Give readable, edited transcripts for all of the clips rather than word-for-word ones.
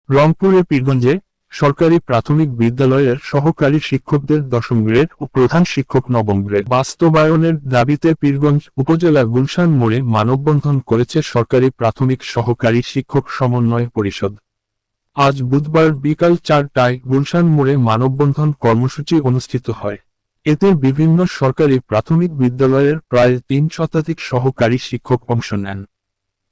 রংপুরের পীরগঞ্জে সরকারি প্রাথমিক বিদ্যালয়ের সহকারী শিক্ষকদের দশম গ্রেড ও প্রধান শিক্ষক নবম গ্রেড বাস্তবায়নের দাবিতে পীরগঞ্জ উপজেলা গুলশান মোড়ে মানববন্ধন করেছে সরকারি প্রাথমিক সহকারী শিক্ষক সমন্বয় পরিষদ। আজ বুধবার বিকাল 4টায় গুলশান মোড়ে মানববন্ধন কর্মসূচি অনুষ্ঠিত হয়। এতে বিভিন্ন সরকারি প্রাথমিক বিদ্যালয়ের প্রায় 3 শতাধিক সহকারী শিক্ষক অংশ নেন।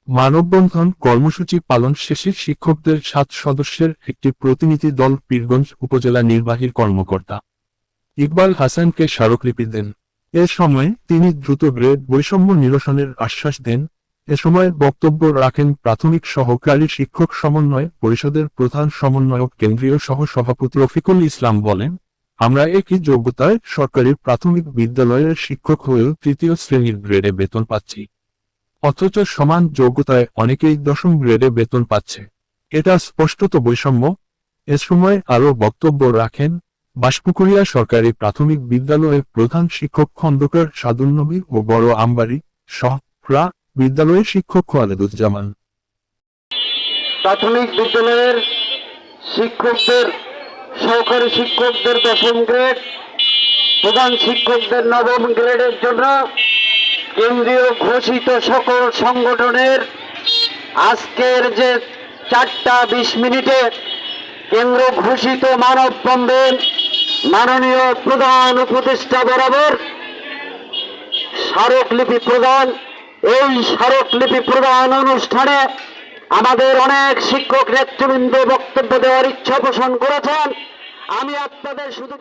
মানববন্ধন কর্মসূচি পালন শেষে শিক্ষকদের 7 সদস্যের একটি প্রতিনিধি দল পীরগঞ্জ উপজেলা নির্বাহী কর্মকর্তা ইকবাল হাসানকে স্মারকলিপি দেন। এ সময় তিনি দ্রুত গ্রেড বৈষম্য নিরসনের আশ্বাস দেন। এ সময় বক্তব্য রাখেন প্রাথমিক সহকারী শিক্ষক সমন্বয় পরিষদের প্রধান সমন্বয়ক কেন্দ্রীয় সহ-সভাপতি রফিকুল ইসলাম বলেন, আমরা একই যোগ্যতায় সরকারি প্রাথমিক বিদ্যালয়ের শিক্ষক হয়েও 3য় শ্রেণীর গ্রেডে বেতন পাচ্ছি। অথচ সমান যোগ্যতায় অনেকেই দশম গ্রেডে বেতন পাচ্ছে। এটা স্পষ্টত বৈষম্য। এ সময় আরও বক্তব্য রাখেন বাঁশপুকুরিয়া সরকারি প্রাথমিক বিদ্যালয়ের প্রধান শিক্ষক খন্দকার সাদুন্নবী ও বড় আমবাড়ি সহপ্রা বিদ্যালয়ের শিক্ষক খালেদুজ্জামান। প্রাথমিক বিদ্যালয়ের শিক্ষকদের সহকারী শিক্ষকদের দশম গ্রেড, প্রধান শিক্ষকদের নবম গ্রেডের জন্য কেন্দ্রীয় ঘোষিত সকল সংগঠনের আজকের যে 4:20 কেন্দ্র ঘোষিত মানববন্ধন মাননীয় প্রধান উপদেষ্টা বরাবর স্মারকলিপি প্রদান, এই স্মারকলিপি প্রদান অনুষ্ঠানে আমাদের অনেক শিক্ষক নেতৃবৃন্দ বক্তব্য দেওয়ার ইচ্ছা পোষণ করেছেন। আমি আপনাদের শুধু